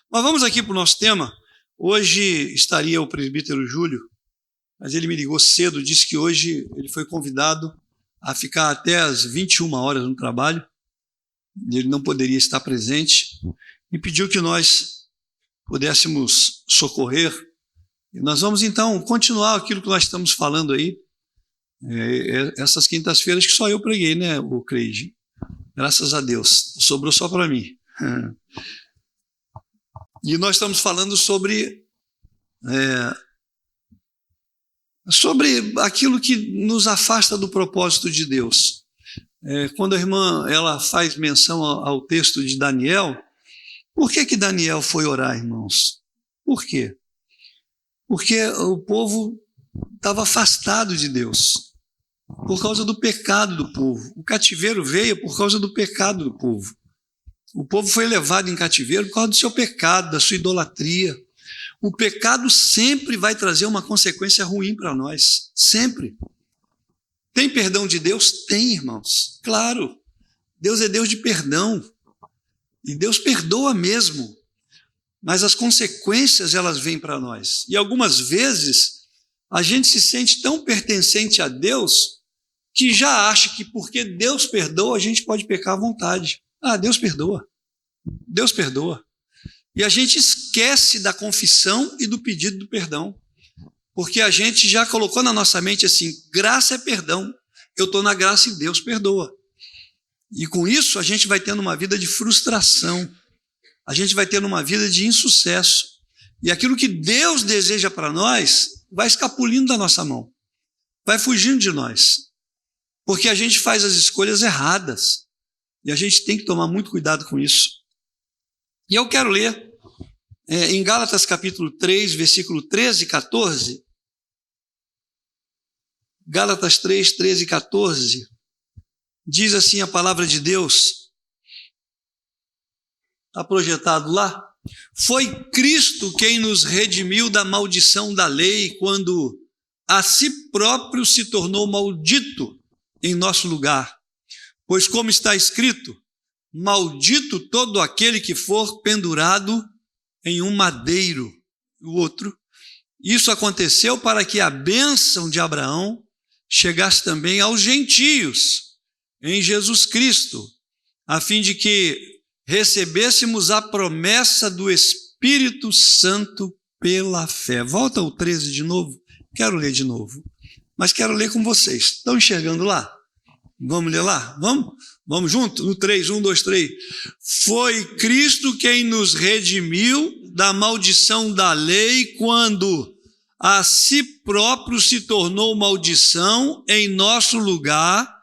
Mas vamos aqui para o nosso tema. Hoje estaria o presbítero Júlio, mas ele me ligou cedo, disse que hoje ele foi convidado a ficar até às 21 horas no trabalho, ele não poderia estar presente, e pediu que nós pudéssemos socorrer. E nós vamos então continuar aquilo que nós estamos falando aí, essas quintas-feiras que só eu preguei, né, o Cleide? Graças a Deus, sobrou só para mim. E nós estamos falando sobre aquilo que nos afasta do propósito de Deus. Quando a irmã ela faz menção ao texto de Daniel, por que Daniel foi orar, irmãos? Por quê? Porque o povo estava afastado de Deus, por causa do pecado do povo. O cativeiro veio por causa do pecado do povo. O povo foi levado em cativeiro por causa do seu pecado, da sua idolatria. O pecado sempre vai trazer uma consequência ruim para nós, sempre. Tem perdão de Deus? Tem, irmãos. Claro, Deus é Deus de perdão. E Deus perdoa mesmo. Mas as consequências, elas vêm para nós. E algumas vezes, a gente se sente tão pertencente a Deus que já acha que porque Deus perdoa, a gente pode pecar à vontade. Deus perdoa. Deus perdoa. E a gente esquece da confissão e do pedido do perdão. Porque a gente já colocou na nossa mente assim, graça é perdão. Eu estou na graça e Deus perdoa. E com isso a gente vai tendo uma vida de frustração. A gente vai tendo uma vida de insucesso. E aquilo que Deus deseja para nós vai escapulindo da nossa mão. Vai fugindo de nós. Porque a gente faz as escolhas erradas. E a gente tem que tomar muito cuidado com isso. E eu quero ler em Gálatas capítulo 3, versículo 13 e 14. Gálatas 3, 13 e 14. Diz assim a palavra de Deus. Está projetado lá. Foi Cristo quem nos redimiu da maldição da lei, quando a si próprio se tornou maldito em nosso lugar. Pois como está escrito, maldito todo aquele que for pendurado em um madeiro. O outro. Isso aconteceu para que a bênção de Abraão chegasse também aos gentios, em Jesus Cristo, a fim de que recebêssemos a promessa do Espírito Santo pela fé. Volta ao 13 de novo. Quero ler de novo, mas quero ler com vocês. Estão enxergando lá? Vamos ler lá? Vamos junto? No 3, 1, 2, 3. Foi Cristo quem nos redimiu da maldição da lei, quando a si próprio se tornou maldição em nosso lugar,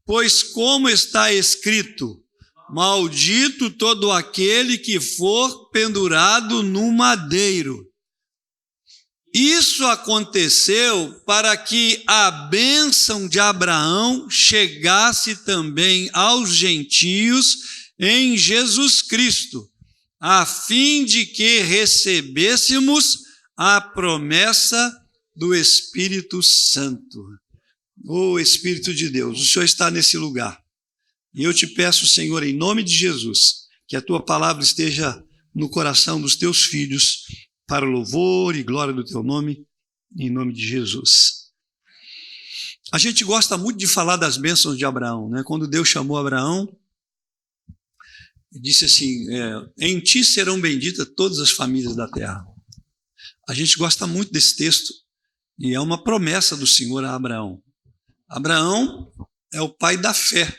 pois como está escrito, maldito todo aquele que for pendurado no madeiro. Isso aconteceu para que a bênção de Abraão chegasse também aos gentios em Jesus Cristo, a fim de que recebêssemos a promessa do Espírito Santo. Ô Espírito de Deus, o Senhor está nesse lugar. E eu te peço, Senhor, em nome de Jesus, que a tua palavra esteja no coração dos teus filhos, para o louvor e glória do teu nome, em nome de Jesus. A gente gosta muito de falar das bênçãos de Abraão, né? Quando Deus chamou Abraão, disse assim, em ti serão benditas todas as famílias da terra. A gente gosta muito desse texto, e é uma promessa do Senhor a Abraão. Abraão é o pai da fé,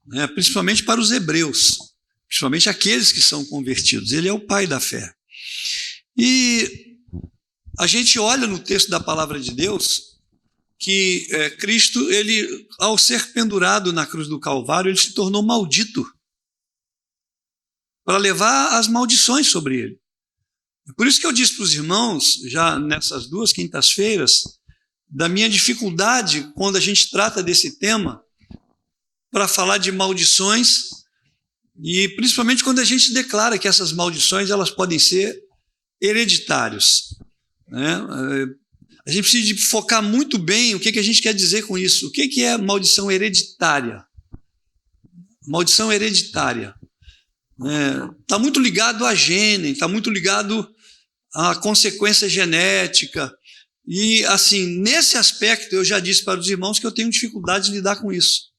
né? Principalmente para os hebreus, principalmente aqueles que são convertidos. Ele é o pai da fé. E a gente olha no texto da palavra de Deus que Cristo, ele, ao ser pendurado na cruz do Calvário, ele se tornou maldito para levar as maldições sobre ele. Por isso que eu disse para os irmãos, já nessas 2 quintas-feiras, da minha dificuldade quando a gente trata desse tema, para falar de maldições, e principalmente quando a gente declara que essas maldições elas podem ser hereditários, né? A gente precisa de focar muito bem o que a gente quer dizer com isso. O que é maldição hereditária? Maldição hereditária. Está muito ligado a gene, está muito ligado à consequência genética. E, assim, nesse aspecto, eu já disse para os irmãos que eu tenho dificuldade de lidar com isso.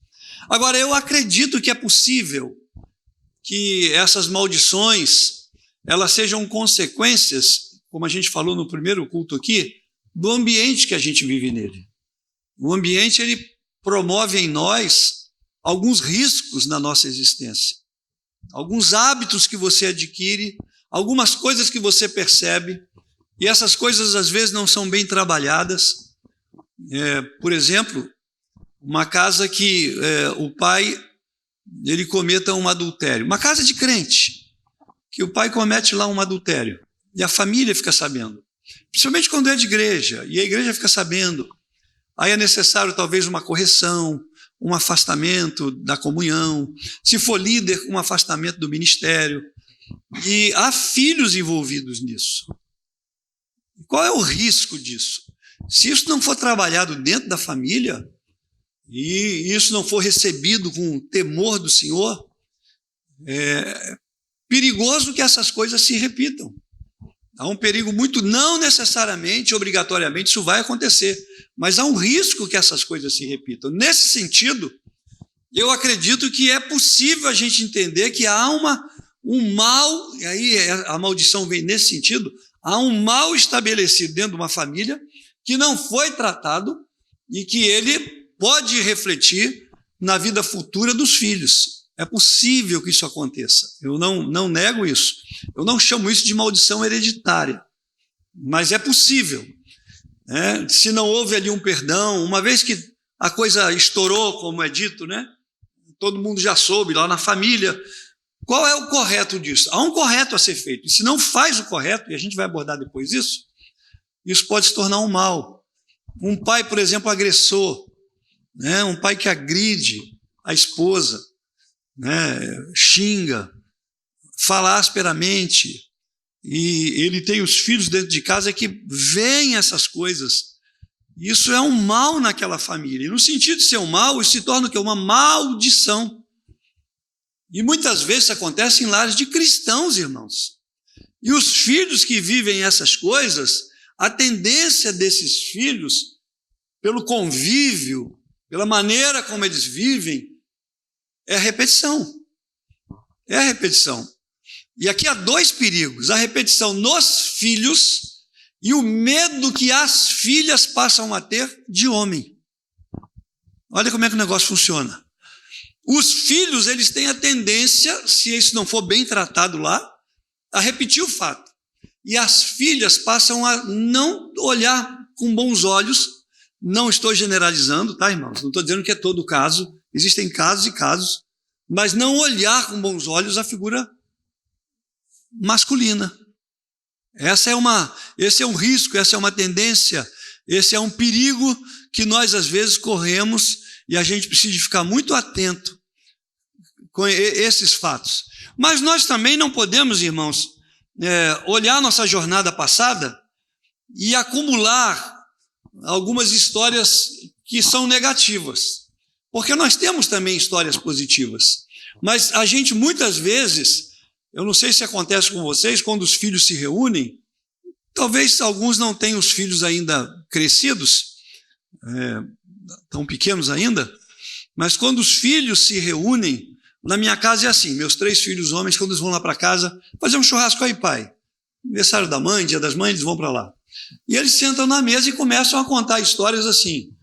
Agora, eu acredito que é possível que essas maldições, elas sejam consequências, como a gente falou no primeiro culto aqui, do ambiente que a gente vive nele. O ambiente, ele promove em nós alguns riscos na nossa existência. Alguns hábitos que você adquire, algumas coisas que você percebe, e essas coisas às vezes não são bem trabalhadas. Por exemplo, uma casa que o pai ele cometa um adultério, uma casa de crente, que o pai comete lá um adultério, e a família fica sabendo, principalmente quando é de igreja, e a igreja fica sabendo, aí é necessário talvez uma correção, um afastamento da comunhão, se for líder, um afastamento do ministério, e há filhos envolvidos nisso. Qual é o risco disso? Se isso não for trabalhado dentro da família, e isso não for recebido com temor do Senhor, é perigoso que essas coisas se repitam. Há um perigo muito, não necessariamente, obrigatoriamente, isso vai acontecer, mas há um risco que essas coisas se repitam. Nesse sentido, eu acredito que é possível a gente entender que há um mal, e aí a maldição vem nesse sentido, há um mal estabelecido dentro de uma família que não foi tratado e que ele pode refletir na vida futura dos filhos. É possível que isso aconteça. Eu não nego isso. Eu não chamo isso de maldição hereditária, mas é possível. Se não houve ali um perdão, uma vez que a coisa estourou, como é dito, todo mundo já soube lá na família, qual é o correto disso? Há um correto a ser feito. E se não faz o correto, e a gente vai abordar depois isso pode se tornar um mal. Um pai, por exemplo, agressor, um pai que agride a esposa, xinga, fala asperamente, e ele tem os filhos dentro de casa que veem essas coisas. Isso é um mal naquela família. E no sentido de ser um mal, isso se torna o quê? Uma maldição. E muitas vezes isso acontece em lares de cristãos, irmãos. E os filhos que vivem essas coisas, a tendência desses filhos, pelo convívio, pela maneira como eles vivem, é a repetição. É a repetição. E aqui há dois perigos: a repetição nos filhos e o medo que as filhas passam a ter de homem. Olha como é que o negócio funciona. Os filhos, eles têm a tendência, se isso não for bem tratado lá, a repetir o fato. E as filhas passam a não olhar com bons olhos. Não estou generalizando, tá, irmãos? Não estou dizendo que é todo o caso. Existem casos e casos. Mas não olhar com bons olhos a figura masculina. Esse é um risco, essa é uma tendência, esse é um perigo que nós às vezes corremos e a gente precisa ficar muito atento com esses fatos. Mas nós também não podemos, irmãos, olhar nossa jornada passada e acumular algumas histórias que são negativas, porque nós temos também histórias positivas, mas a gente muitas vezes, eu não sei se acontece com vocês, quando os filhos se reúnem, talvez alguns não tenham os filhos ainda crescidos, tão pequenos ainda, mas quando os filhos se reúnem, na minha casa é assim, meus 3 filhos homens, quando eles vão lá para casa, fazer um churrasco aí, pai, aniversário da mãe, dia das mães, eles vão para lá. E eles sentam na mesa e começam a contar histórias assim,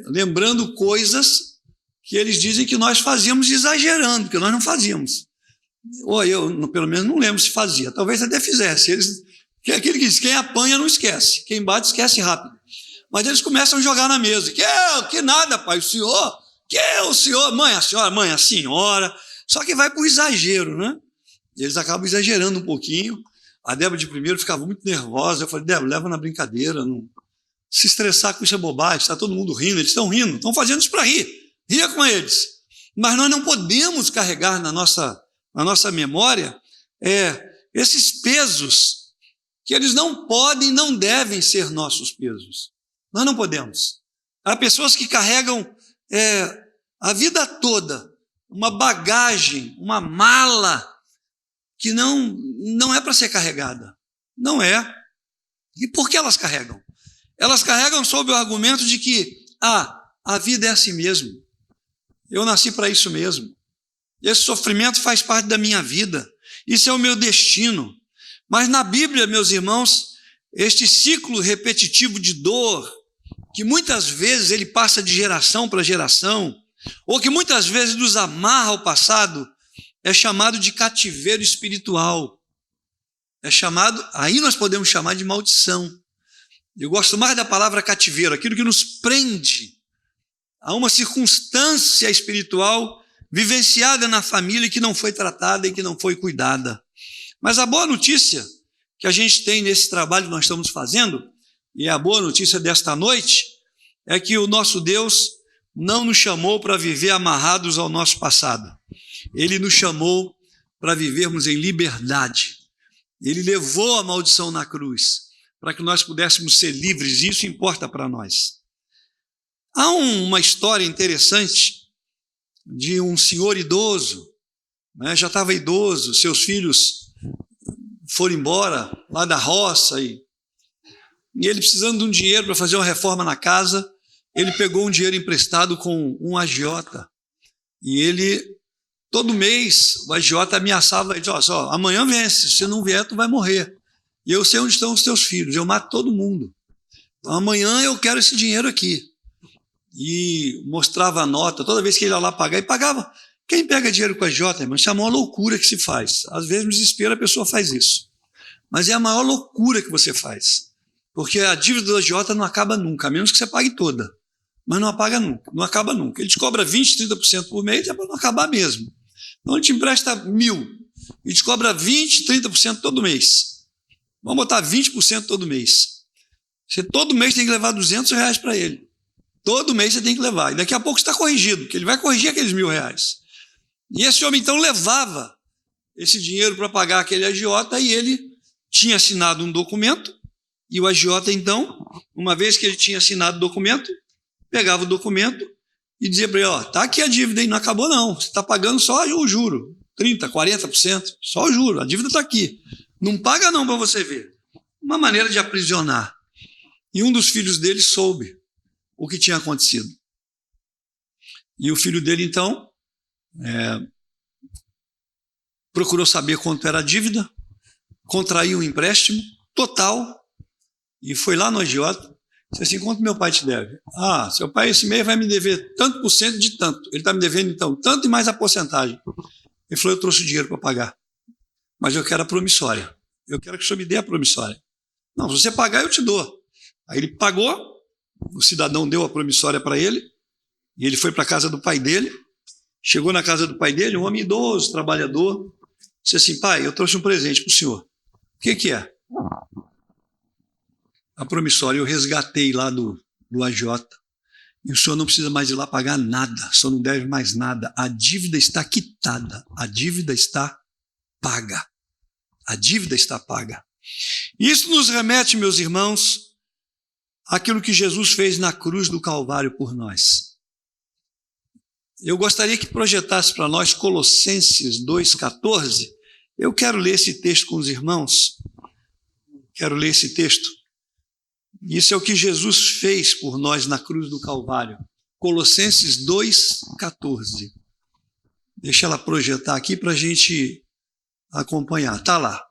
lembrando coisas que eles dizem que nós fazíamos exagerando, porque nós não fazíamos. Ou eu, pelo menos, não lembro se fazia. Talvez até fizesse. Aquele que diz, quem apanha não esquece. Quem bate, esquece rápido. Mas eles começam a jogar na mesa. Que nada, pai, o senhor? Que o senhor? Mãe, a senhora? Mãe, a senhora? Só que vai para o exagero, Eles acabam exagerando um pouquinho. A Débora de primeiro ficava muito nervosa. Eu falei, Débora, leva na brincadeira. Não se estressar com isso é bobagem. Está todo mundo rindo. Eles estão rindo. Estão fazendo isso para rir. Ria com eles. Mas nós não podemos carregar na nossa memória esses pesos que eles não podem, não devem ser nossos pesos. Nós não podemos. Há pessoas que carregam a vida toda uma bagagem, uma mala que não é para ser carregada. Não é. E por que elas carregam? Elas carregam sob o argumento de que a vida é assim mesmo. Eu nasci para isso mesmo. Esse sofrimento faz parte da minha vida. Isso é o meu destino. Mas na Bíblia, meus irmãos, este ciclo repetitivo de dor, que muitas vezes ele passa de geração para geração, ou que muitas vezes nos amarra ao passado, é chamado de cativeiro espiritual. Aí nós podemos chamar de maldição. Eu gosto mais da palavra cativeiro, aquilo que nos prende a uma circunstância espiritual vivenciada na família que não foi tratada e que não foi cuidada. Mas a boa notícia que a gente tem nesse trabalho que nós estamos fazendo, e a boa notícia desta noite, é que o nosso Deus não nos chamou para viver amarrados ao nosso passado. Ele nos chamou para vivermos em liberdade. Ele levou a maldição na cruz para que nós pudéssemos ser livres, e isso importa para nós. Há uma história interessante de um senhor idoso, né, já estava idoso, seus filhos foram embora lá da roça, e ele precisando de um dinheiro para fazer uma reforma na casa, ele pegou um dinheiro emprestado com um agiota, e ele, todo mês, o agiota ameaçava, ele disse, amanhã vence, se não vier, tu vai morrer, e eu sei onde estão os teus filhos, eu mato todo mundo, então amanhã eu quero esse dinheiro aqui, e mostrava a nota, toda vez que ele ia lá pagar, e pagava. Quem pega dinheiro com a agiota, irmão, isso é a maior loucura que se faz, às vezes no desespero a pessoa faz isso, mas é a maior loucura que você faz, porque a dívida do agiota não acaba nunca, a menos que você pague toda, mas não acaba nunca. Ele te cobra 20%, 30% por mês, é para não acabar mesmo. Então ele te empresta 1.000 e te cobra 20%, 30% todo mês. Vamos botar 20% todo mês. Você todo mês tem que levar R$200 para ele. Todo mês você tem que levar. E daqui a pouco está corrigido, porque ele vai corrigir aqueles R$1.000. E esse homem então levava esse dinheiro para pagar aquele agiota, e ele tinha assinado um documento, e o agiota então, uma vez que ele tinha assinado o documento, pegava o documento e dizia para ele, tá aqui a dívida, hein? Não acabou não, você está pagando só o juro, 30%, 40%, só o juro, a dívida está aqui, não paga não para você ver. Uma maneira de aprisionar. E um dos filhos dele soube o que tinha acontecido. E o filho dele então procurou saber quanto era a dívida, contraiu um empréstimo total e foi lá no agiota. Disse assim, quanto meu pai te deve? Seu pai esse mês vai me dever tanto por cento de tanto. Ele está me devendo então tanto e mais a porcentagem. Ele falou, eu trouxe o dinheiro para pagar, mas eu quero a promissória. Eu quero que o senhor me dê a promissória. Não, se você pagar eu te dou. Aí ele pagou, o cidadão deu a promissória para ele, e ele foi para a casa do pai dele, chegou na casa do pai dele, um homem idoso, trabalhador, disse assim, pai, eu trouxe um presente para o senhor. O que é? A promissória, eu resgatei lá do agiota, e o senhor não precisa mais ir lá pagar nada, o senhor não deve mais nada, a dívida está quitada, a dívida está paga, a dívida está paga. Isso nos remete, meus irmãos, àquilo que Jesus fez na cruz do Calvário por nós. Eu gostaria que projetasse para nós Colossenses 2,14, eu quero ler esse texto com os irmãos, quero ler esse texto. Isso é o que Jesus fez por nós na cruz do Calvário. Colossenses 2,14. Deixa ela projetar aqui para a gente acompanhar. Está lá.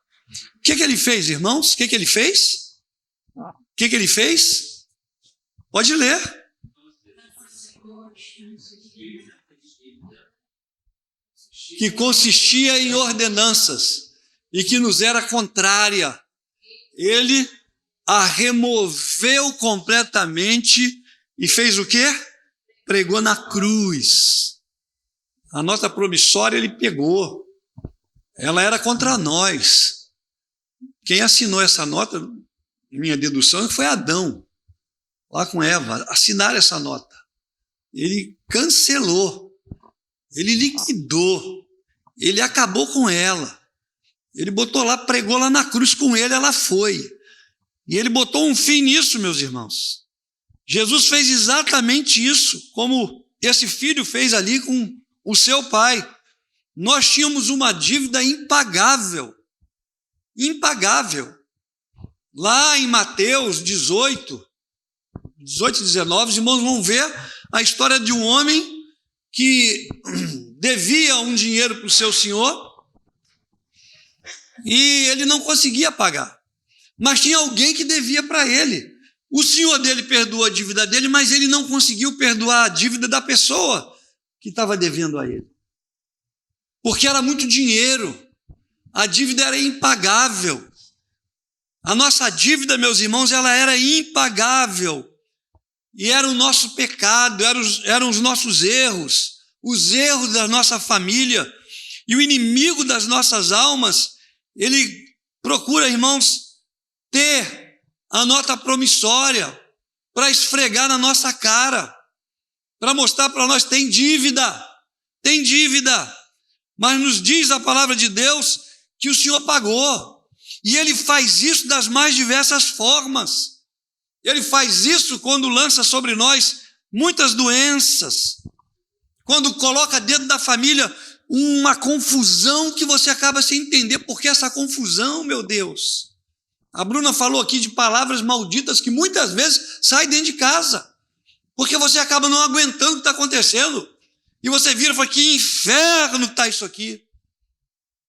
O que ele fez, irmãos? O que ele fez? O que ele fez? Pode ler. Que consistia em ordenanças e que nos era contrária. Ele a removeu completamente e fez o quê? Pregou na cruz. A nota promissória ele pegou. Ela era contra nós. Quem assinou essa nota, minha dedução, foi Adão, lá com Eva, assinaram essa nota. Ele cancelou, ele liquidou, ele acabou com ela. Ele botou lá, pregou lá na cruz com ele, ela foi. E ele botou um fim nisso, meus irmãos. Jesus fez exatamente isso, como esse filho fez ali com o seu pai. Nós tínhamos uma dívida impagável. Impagável. Lá em Mateus 18 e 19, os irmãos vão ver a história de um homem que devia um dinheiro para o seu senhor e ele não conseguia pagar. Mas tinha alguém que devia para ele. O senhor dele perdoou a dívida dele, mas ele não conseguiu perdoar a dívida da pessoa que estava devendo a ele. Porque era muito dinheiro. A dívida era impagável. A nossa dívida, meus irmãos, ela era impagável. E era o nosso pecado, eram os nossos erros, os erros da nossa família. E o inimigo das nossas almas, ele procura, irmãos, ter a nota promissória para esfregar na nossa cara, para mostrar para nós, tem dívida. Mas nos diz a palavra de Deus que o Senhor pagou. E Ele faz isso das mais diversas formas. Ele faz isso quando lança sobre nós muitas doenças, quando coloca dentro da família uma confusão que você acaba sem entender. Por que essa confusão, meu Deus? A Bruna falou aqui de palavras malditas que muitas vezes saem dentro de casa, porque você acaba não aguentando o que está acontecendo. E você vira e fala, que inferno está isso aqui.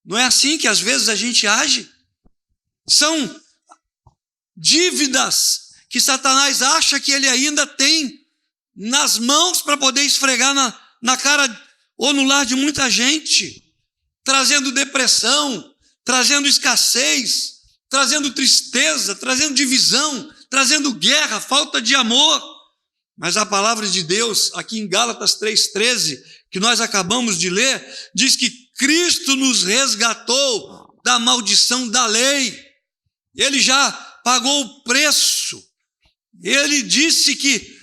Não é assim que às vezes a gente age? São dívidas que Satanás acha que ele ainda tem nas mãos para poder esfregar na cara ou no lar de muita gente, trazendo depressão, trazendo escassez, trazendo tristeza, trazendo divisão, trazendo guerra, falta de amor. Mas a palavra de Deus, aqui em Gálatas 3,13, que nós acabamos de ler, diz que Cristo nos resgatou da maldição da lei. Ele já pagou o preço. Ele disse que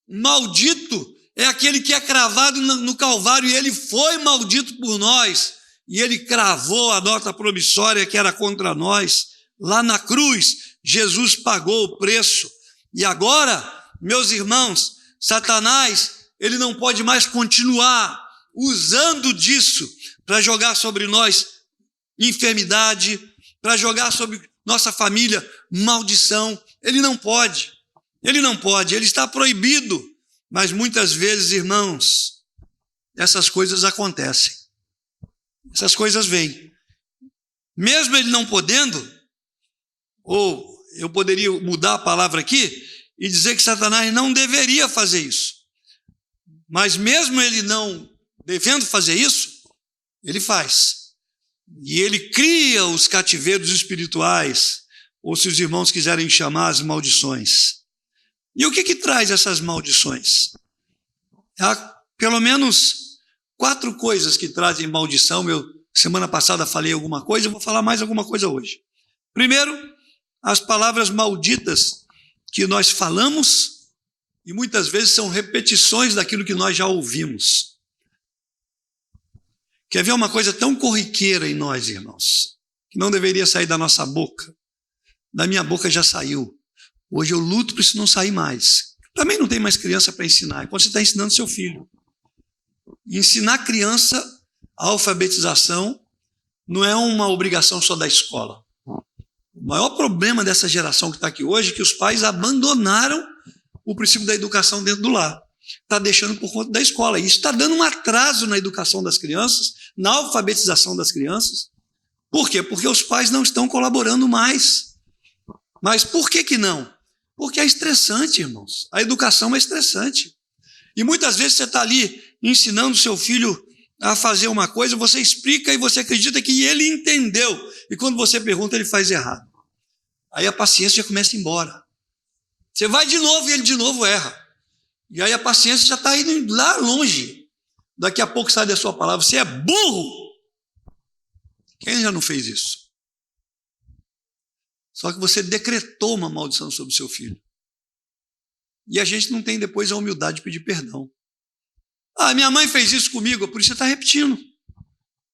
maldito é aquele que é cravado no Calvário, e ele foi maldito por nós. E ele cravou a nota promissória que era contra nós. Lá na cruz, Jesus pagou o preço. E agora, meus irmãos, Satanás, ele não pode mais continuar usando disso para jogar sobre nós enfermidade, para jogar sobre nossa família maldição. Ele não pode, ele está proibido. Mas muitas vezes, irmãos, essas coisas acontecem, essas coisas vêm. Mesmo ele não podendo, ou eu poderia mudar a palavra aqui e dizer que Satanás não deveria fazer isso. Mas mesmo ele não devendo fazer isso, ele faz. E ele cria os cativeiros espirituais, ou se os irmãos quiserem chamar, as maldições. E o que traz essas maldições? Há pelo menos 4 coisas que trazem maldição. Semana passada falei alguma coisa, eu vou falar mais alguma coisa hoje. Primeiro, as palavras malditas que nós falamos e muitas vezes são repetições daquilo que nós já ouvimos. Quer ver uma coisa tão corriqueira em nós, irmãos, que não deveria sair da nossa boca? Da minha boca já saiu. Hoje eu luto para isso não sair mais. Também não tem mais criança para ensinar. É quando você está ensinando seu filho. Ensinar criança a alfabetização não é uma obrigação só da escola. O maior problema dessa geração que está aqui hoje é que os pais abandonaram o princípio da educação dentro do lar. Está deixando por conta da escola. E isso está dando um atraso na educação das crianças, na alfabetização das crianças. Por quê? Porque os pais não estão colaborando mais. Mas por que não? Porque é estressante, irmãos. A educação é estressante. E muitas vezes você está ali ensinando seu filho a fazer uma coisa, você explica e você acredita que ele entendeu. E quando você pergunta, ele faz errado. Aí a paciência já começa a ir embora. Você vai de novo e ele de novo erra. E aí a paciência já está indo lá longe. Daqui a pouco sai da sua palavra, você é burro. Quem já não fez isso? Só que você decretou uma maldição sobre o seu filho. E a gente não tem depois a humildade de pedir perdão. Ah, minha mãe fez isso comigo, por isso você está repetindo.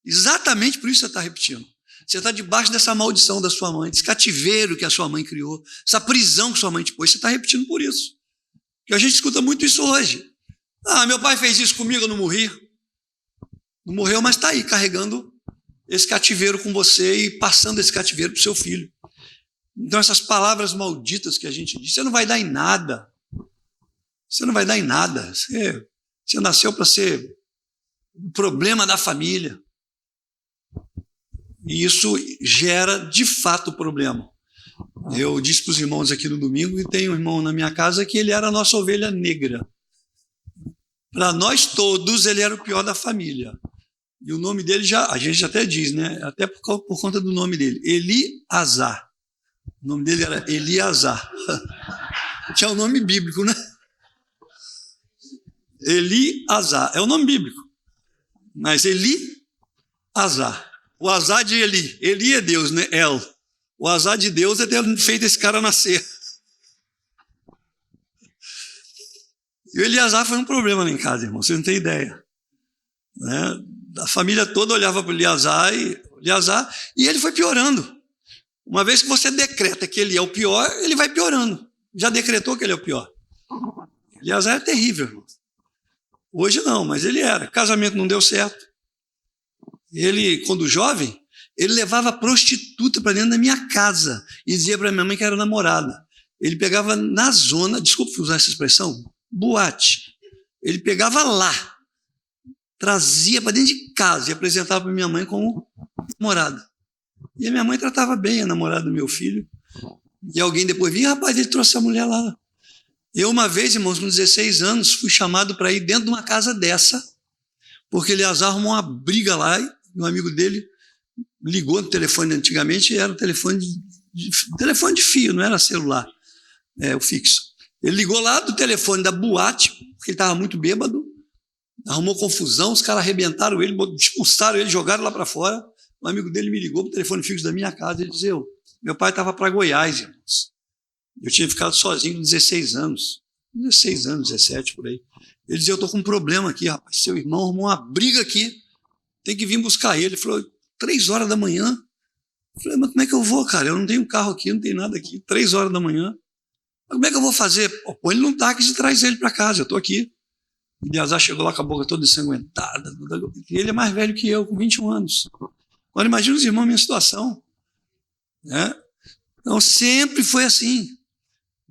Exatamente por isso você está repetindo. Você está debaixo dessa maldição da sua mãe, desse cativeiro que a sua mãe criou, essa prisão que sua mãe te pôs, você está repetindo por isso. E a gente escuta muito isso hoje. Ah, meu pai fez isso comigo, eu não morri. Não morreu, mas está aí, carregando esse cativeiro com você e passando esse cativeiro para o seu filho. Então, essas palavras malditas que a gente diz, você não vai dar em nada. Você não vai dar em nada. Você nasceu para ser o problema da família. E isso gera, de fato, problema. Eu disse para os irmãos aqui no domingo que tem um irmão na minha casa que ele era a nossa ovelha negra. Para nós todos, ele era o pior da família. E o nome dele, a gente até diz, né? Até por conta do nome dele, Eliazar. O nome dele era Eliazar. Tinha um nome bíblico, né? Eliazar. É o nome bíblico. Mas Eliazar. O azar de Eli. Eli é Deus, né? El. O azar de Deus é ter feito esse cara nascer. E o Eliazar foi um problema lá em casa, irmão. Você não tem ideia. Né? A família toda olhava para o Eliazar e ele foi piorando. Uma vez que você decreta que ele é o pior, ele vai piorando. Já decretou que ele é o pior. Eliazar é terrível, irmão. Hoje não, mas ele era. Casamento não deu certo. Ele, quando jovem, ele levava prostituta para dentro da minha casa e dizia para minha mãe que era namorada. Ele pegava na zona, desculpa usar essa expressão, boate. Ele pegava lá, trazia para dentro de casa e apresentava para minha mãe como namorada. E a minha mãe tratava bem a namorada do meu filho. E alguém depois vinha, rapaz, ele trouxe a mulher lá. Eu uma vez, irmãos, com 16 anos, fui chamado para ir dentro de uma casa dessa, porque Eliazar arrumou uma briga lá e um amigo dele ligou no telefone antigamente, era um telefone de fio, não era celular, o fixo. Ele ligou lá do telefone da boate, porque ele estava muito bêbado, arrumou confusão, os caras arrebentaram ele, expulsaram ele, jogaram lá para fora. Um amigo dele me ligou para o telefone fixo da minha casa, ele dizia, meu pai estava para Goiás, irmãos. Eu tinha ficado sozinho com 16 anos, 17 por aí. Ele dizia, eu estou com um problema aqui, rapaz, seu irmão arrumou uma briga aqui, tem que vir buscar ele. Ele falou, 3 horas da manhã. Eu falei, mas como é que eu vou, cara? Eu não tenho carro aqui, não tenho nada aqui, 3 horas da manhã. Mas como é que eu vou fazer? Põe ele num táxi e traz ele para casa, eu estou aqui. O Eliazar chegou lá com a boca toda ensanguentada. Ele é mais velho que eu, com 21 anos. Agora imagina os irmãos, minha situação. Né? Então sempre foi assim.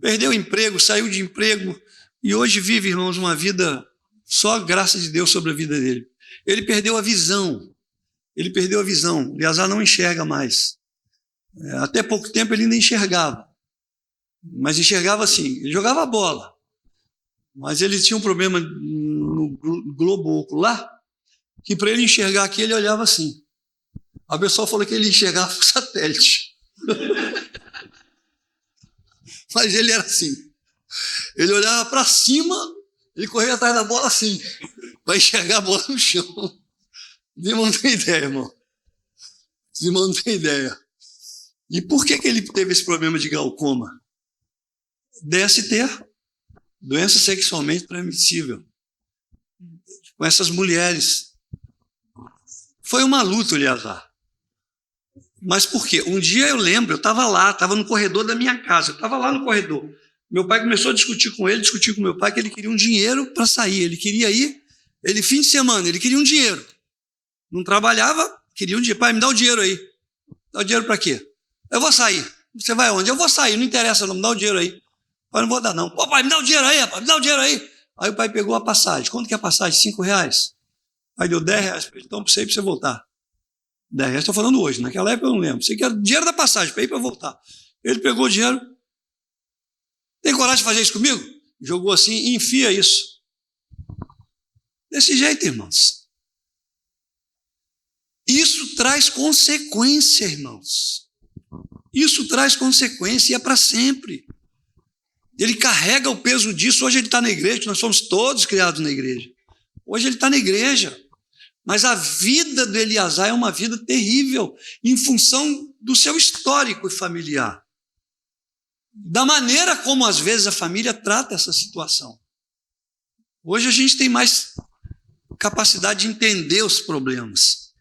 Perdeu o emprego, saiu de emprego e hoje vive, irmãos, uma vida só graça de Deus sobre a vida dele. Ele perdeu a visão. O Eliazar não enxerga mais. Até pouco tempo ele ainda enxergava. Mas enxergava assim, ele jogava a bola. Mas ele tinha um problema no globo ocular, que para ele enxergar aqui, ele olhava assim. A pessoa falou que ele enxergava por satélite. Mas ele era assim. Ele olhava para cima, ele corria atrás da bola assim, para enxergar a bola no chão. Os irmãos não tem ideia, irmão. Os irmãos não tem ideia. E por que ele teve esse problema de glaucoma? DST, doença sexualmente transmissível, com essas mulheres. Foi uma luta, Eliazar. Mas por quê? Um dia eu lembro, eu estava lá, estava no corredor da minha casa, eu estava lá no corredor. Meu pai começou a discutir com meu pai, que ele queria um dinheiro para sair. Ele queria ir, fim de semana, ele queria um dinheiro. Não trabalhava, queria um dinheiro. Pai, me dá o dinheiro aí. Dá o dinheiro para quê? Eu vou sair. Você vai onde? Eu vou sair, não interessa não, me dá o dinheiro aí. Pai, não vou dar não. Pô, pai, me dá o dinheiro aí, rapaz, me dá o dinheiro aí. Aí o pai pegou a passagem. Quanto que é a passagem? R$5. Aí deu R$10 para ele. Então, para você voltar. R$10, estou falando hoje. Naquela época eu não lembro. Você quer dinheiro da passagem para ir para voltar. Ele pegou o dinheiro. Tem coragem de fazer isso comigo? Jogou assim e enfia isso. Desse jeito, irmãos. Isso traz consequência, irmãos. Isso traz consequência e é para sempre. Ele carrega o peso disso. Hoje ele está na igreja, nós somos todos criados na igreja. Hoje ele está na igreja. Mas a vida do Eliazar é uma vida terrível, em função do seu histórico familiar. Da maneira como, às vezes, a família trata essa situação. Hoje a gente tem mais capacidade de entender os problemas.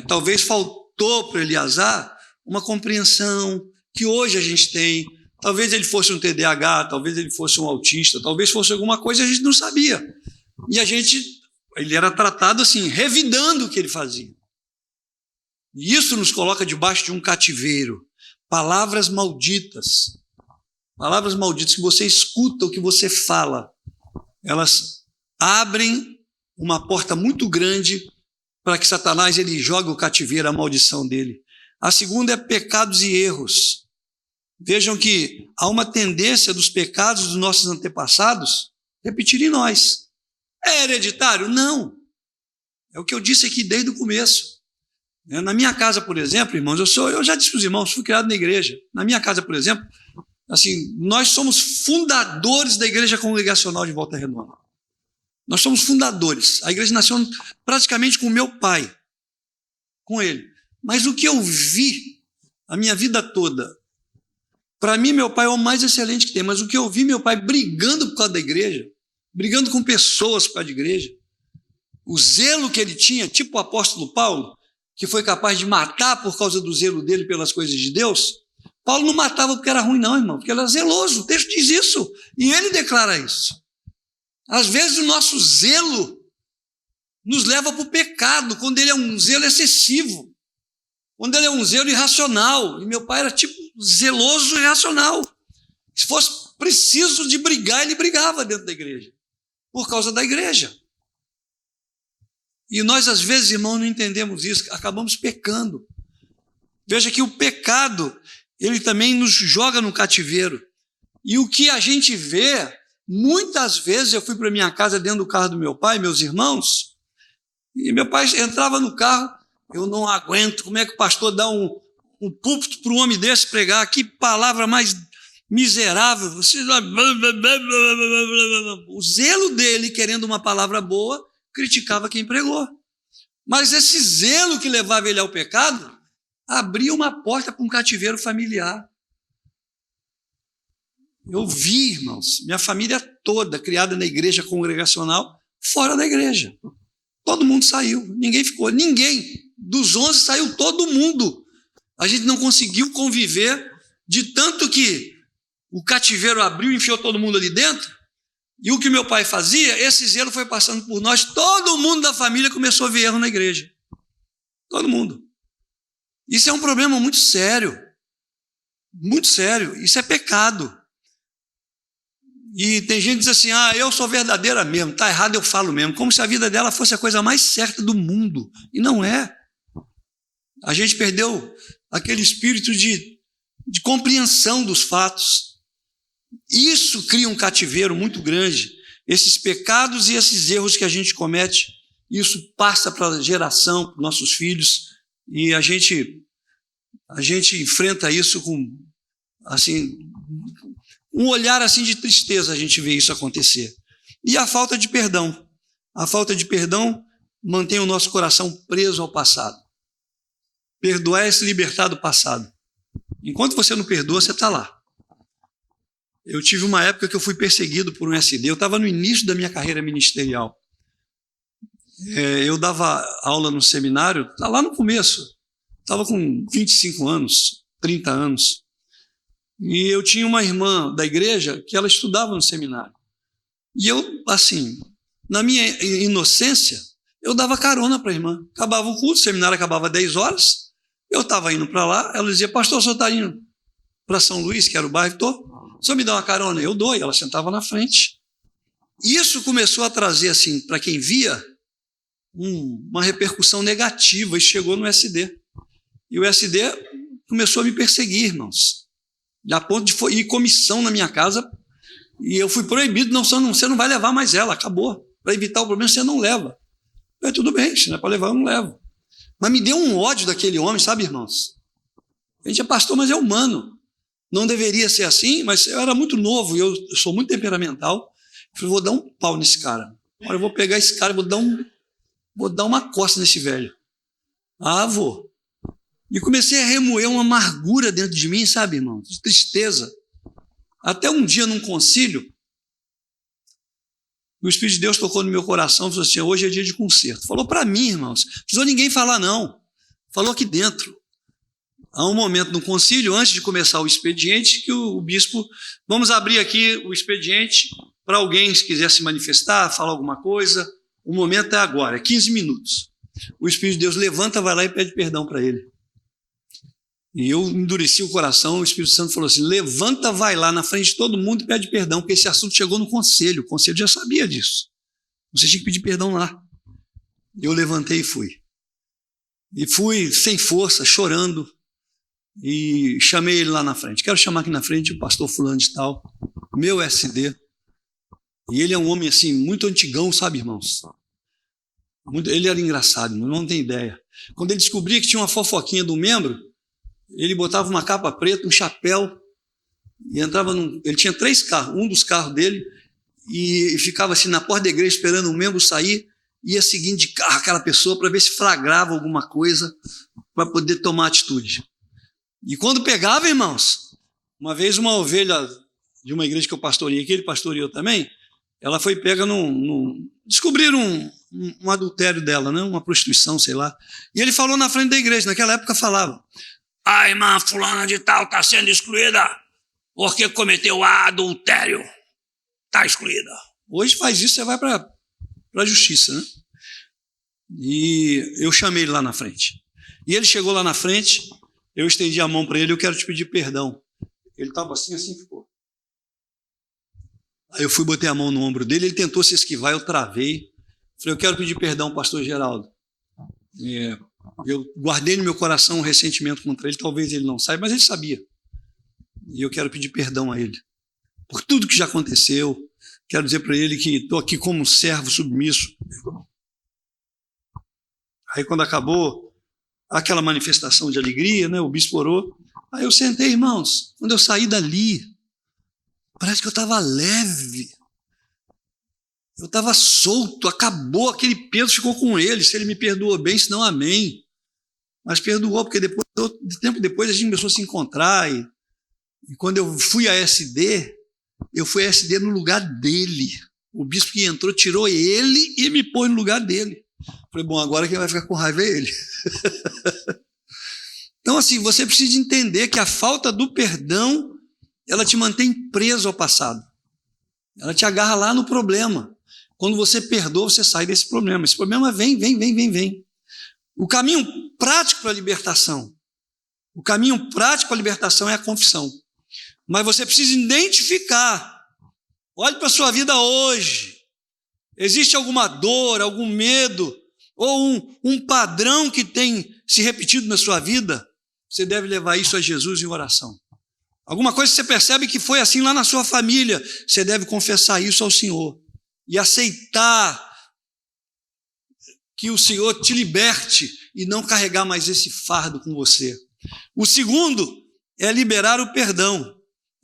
Talvez faltou para Eliazar uma compreensão que hoje a gente tem. Talvez ele fosse um TDAH, talvez ele fosse um autista, talvez fosse alguma coisa, a gente não sabia. E a gente ele era tratado assim, revidando o que ele fazia. E isso nos coloca debaixo de um cativeiro. Palavras malditas que você escuta, o que você fala, elas abrem uma porta muito grande para que Satanás ele jogue o cativeiro, a maldição dele. A segunda é pecados e erros. Vejam que há uma tendência dos pecados dos nossos antepassados repetir em nós. É hereditário? Não. É o que eu disse aqui desde o começo. Na minha casa, por exemplo, irmãos, eu já disse para os irmãos, fui criado na igreja. Na minha casa, por exemplo, assim, nós somos fundadores da Igreja Congregacional de Volta Redonda. Nós somos fundadores. A igreja nasceu praticamente com o meu pai, com ele. Mas o que eu vi a minha vida toda, para mim, meu pai é o mais excelente que tem, mas o que eu vi meu pai brigando por causa da igreja, brigando com pessoas por causa da igreja, o zelo que ele tinha, tipo o apóstolo Paulo, que foi capaz de matar por causa do zelo dele pelas coisas de Deus. Paulo não matava porque era ruim, não, irmão, porque ele era zeloso. O texto diz isso, e ele declara isso. Às vezes o nosso zelo nos leva para o pecado, quando ele é um zelo excessivo, quando ele é um zelo irracional. E meu pai era tipo zeloso e irracional. Se fosse preciso de brigar, ele brigava dentro da igreja, por causa da igreja. E nós, às vezes, irmãos, não entendemos isso, acabamos pecando. Veja que o pecado, ele também nos joga no cativeiro. E o que a gente vê, muitas vezes eu fui para minha casa dentro do carro do meu pai, meus irmãos, e meu pai entrava no carro, eu não aguento, como é que o pastor dá um púlpito para um homem desse pregar? Que palavra mais miserável. O zelo dele, querendo uma palavra boa, criticava quem pregou. Mas esse zelo que levava ele ao pecado, abria uma porta para um cativeiro familiar. Eu vi, irmãos, minha família toda criada na igreja congregacional, fora da igreja. Todo mundo saiu, ninguém ficou, ninguém. Dos 11 saiu todo mundo. A gente não conseguiu conviver, de tanto que o cativeiro abriu e enfiou todo mundo ali dentro. E o que meu pai fazia, esse zelo foi passando por nós, todo mundo da família começou a ver erro na igreja. Todo mundo. Isso é um problema muito sério. Muito sério. Isso é pecado. E tem gente que diz assim, eu sou verdadeira mesmo, está errado, eu falo mesmo, como se a vida dela fosse a coisa mais certa do mundo. E não é. A gente perdeu aquele espírito de compreensão dos fatos. Isso cria um cativeiro muito grande. Esses pecados e esses erros que a gente comete, isso passa para a geração, para nossos filhos, e a gente enfrenta isso com assim, um olhar assim de tristeza, a gente vê isso acontecer. E a falta de perdão. A falta de perdão mantém o nosso coração preso ao passado. Perdoar é se libertar do passado. Enquanto você não perdoa, você está lá. Eu tive uma época que eu fui perseguido por um SD. Eu estava no início da minha carreira ministerial. Eu dava aula no seminário, lá no começo. Estava com 25 anos, 30 anos. E eu tinha uma irmã da igreja que ela estudava no seminário. E eu, assim, na minha inocência, eu dava carona para a irmã. Acabava o culto, o seminário acabava 10 horas. Eu estava indo para lá, ela dizia, pastor, o senhor está indo para São Luís, que era o bairro, estou. O senhor me dá uma carona? Eu dou, e ela sentava na frente. Isso começou a trazer, assim, para quem via, uma repercussão negativa, e chegou no SD. E o SD começou a me perseguir, irmãos. A ponto de ir comissão na minha casa, e eu fui proibido, você não vai levar mais ela, acabou. Para evitar o problema, você não leva. Eu falei, tudo bem, se não é para levar, eu não levo. Mas me deu um ódio daquele homem, sabe, irmãos? A gente é pastor, mas é humano. Não deveria ser assim, mas eu era muito novo e eu sou muito temperamental. Eu falei, vou dar um pau nesse cara. Agora eu vou pegar esse cara e vou dar uma costa nesse velho. Vou. E comecei a remoer uma amargura dentro de mim, sabe, irmão? De tristeza. Até um dia, num concílio, o Espírito de Deus tocou no meu coração e falou assim, hoje é dia de concerto. Falou para mim, irmãos. Não precisou ninguém falar, não. Falou aqui dentro. Há um momento no concílio, antes de começar o expediente, que o bispo, vamos abrir aqui o expediente para alguém, se quiser se manifestar, falar alguma coisa, o momento é agora, é 15 minutos. O Espírito de Deus levanta, vai lá e pede perdão para ele. E eu endureci o coração, o Espírito Santo falou assim, levanta, vai lá na frente de todo mundo e pede perdão, porque esse assunto chegou no conselho, o conselho já sabia disso. Você tinha que pedir perdão lá. Eu levantei e fui. E fui sem força, chorando, e chamei ele lá na frente. Quero chamar aqui na frente o pastor fulano de tal, meu SD. E ele é um homem assim, muito antigão, sabe, irmãos? Ele era engraçado, não tem ideia. Quando ele descobria que tinha uma fofoquinha do membro, ele botava uma capa preta, um chapéu, e entrava ele tinha 3 carros, um dos carros dele, e ficava assim na porta da igreja esperando o membro sair, ia seguindo de carro aquela pessoa para ver se flagrava alguma coisa para poder tomar atitude. E quando pegava, irmãos, uma vez uma ovelha de uma igreja que eu pastoreei, que ele pastoreou também, ela foi pega descobriram um adultério dela, né? Uma prostituição, sei lá. E ele falou na frente da igreja, naquela época falava, a irmã fulana de tal está sendo excluída porque cometeu adultério. Está excluída. Hoje faz isso, você vai para a justiça, né? E eu chamei ele lá na frente. E ele chegou lá na frente, eu estendi a mão para ele, eu quero te pedir perdão. Ele estava assim ficou. Aí eu fui, botei a mão no ombro dele, ele tentou se esquivar, eu travei. Falei, eu quero pedir perdão, pastor Geraldo. Eu guardei no meu coração um ressentimento contra ele, talvez ele não saiba, mas ele sabia. E eu quero pedir perdão a ele por tudo que já aconteceu. Quero dizer para ele que estou aqui como um servo submisso. Aí quando acabou aquela manifestação de alegria, né, o bispo orou, aí eu sentei, irmãos. Quando eu saí dali, parece que eu estava leve. Eu estava solto, acabou, aquele peso ficou com ele. Se ele me perdoou bem, se não, amém. Mas perdoou, porque tempo depois a gente começou a se encontrar. E quando eu fui a SD, eu fui a SD no lugar dele. O bispo que entrou tirou ele e me pôs no lugar dele. Falei, bom, agora quem vai ficar com raiva é ele. Então, assim, você precisa entender que a falta do perdão, ela te mantém preso ao passado. Ela te agarra lá no problema. Quando você perdoa, você sai desse problema. Esse problema vem. O caminho prático para a libertação. O caminho prático para a libertação é a confissão. Mas você precisa identificar. Olhe para a sua vida hoje. Existe alguma dor, algum medo, ou um padrão que tem se repetido na sua vida? Você deve levar isso a Jesus em oração. Alguma coisa que você percebe que foi assim lá na sua família, você deve confessar isso ao Senhor e aceitar que o Senhor te liberte e não carregar mais esse fardo com você. O segundo é liberar o perdão.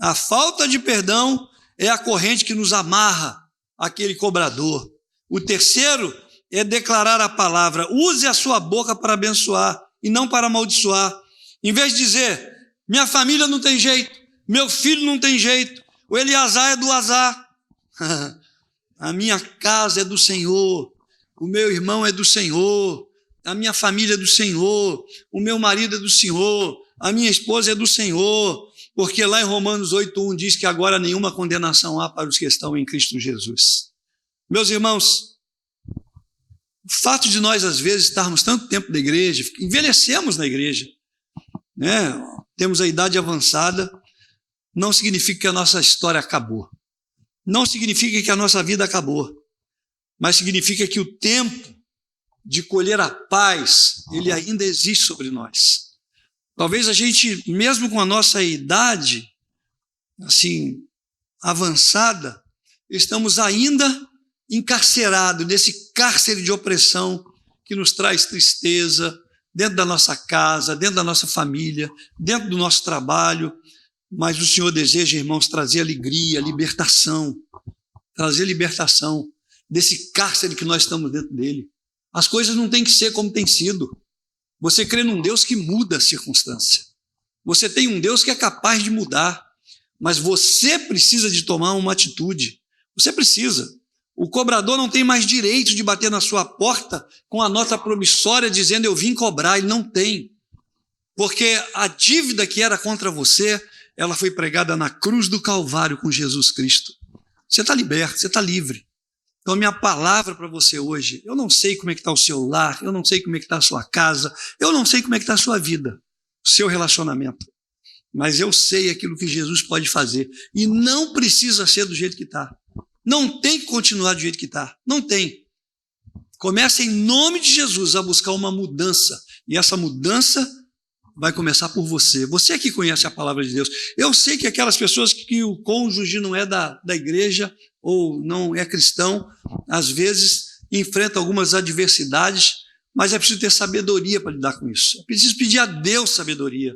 A falta de perdão é a corrente que nos amarra àquele cobrador. O terceiro é declarar a palavra. Use a sua boca para abençoar e não para amaldiçoar. Em vez de dizer, minha família não tem jeito, meu filho não tem jeito, o Eliasar é do azar. A minha casa é do Senhor, o meu irmão é do Senhor, a minha família é do Senhor, o meu marido é do Senhor, a minha esposa é do Senhor, porque lá em Romanos 8:1 diz que agora nenhuma condenação há para os que estão em Cristo Jesus. Meus irmãos, o fato de nós às vezes estarmos tanto tempo na igreja, envelhecemos na igreja, né? Temos a idade avançada, não significa que a nossa história acabou. Não significa que a nossa vida acabou, mas significa que o tempo de colher a paz, ele ainda existe sobre nós. Talvez a gente, mesmo com a nossa idade, assim, avançada, estamos ainda encarcerados nesse cárcere de opressão que nos traz tristeza dentro da nossa casa, dentro da nossa família, dentro do nosso trabalho. Mas o Senhor deseja, irmãos, trazer alegria, libertação, trazer libertação desse cárcere que nós estamos dentro dele. As coisas não têm que ser como tem sido. Você crê num Deus que muda a circunstância. Você tem um Deus que é capaz de mudar, mas você precisa de tomar uma atitude. Você precisa. O cobrador não tem mais direito de bater na sua porta com a nota promissória dizendo eu vim cobrar. Ele não tem. Porque a dívida que era contra você, ela foi pregada na cruz do Calvário com Jesus Cristo. Você está liberto, você está livre. Então, minha palavra para você hoje, eu não sei como é que está o seu lar, eu não sei como é que está a sua casa, eu não sei como é que está a sua vida, o seu relacionamento, mas eu sei aquilo que Jesus pode fazer e não precisa ser do jeito que está. Não tem que continuar do jeito que está, não tem. Comece em nome de Jesus a buscar uma mudança e essa mudança vai começar por você. Você que conhece a palavra de Deus. Eu sei que aquelas pessoas que o cônjuge não é da igreja ou não é cristão, às vezes enfrentam algumas adversidades, mas é preciso ter sabedoria para lidar com isso. É preciso pedir a Deus sabedoria.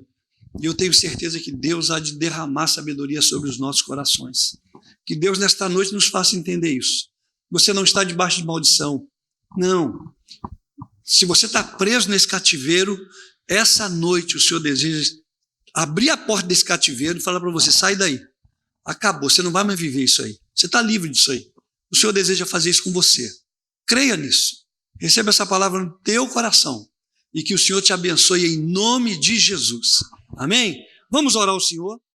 E eu tenho certeza que Deus há de derramar sabedoria sobre os nossos corações. Que Deus nesta noite nos faça entender isso. Você não está debaixo de maldição. Não. Se você está preso nesse cativeiro, essa noite o Senhor deseja abrir a porta desse cativeiro e falar para você, sai daí. Acabou, você não vai mais viver isso aí. Você está livre disso aí. O Senhor deseja fazer isso com você. Creia nisso. Receba essa palavra no teu coração. E que o Senhor te abençoe em nome de Jesus. Amém? Vamos orar ao Senhor.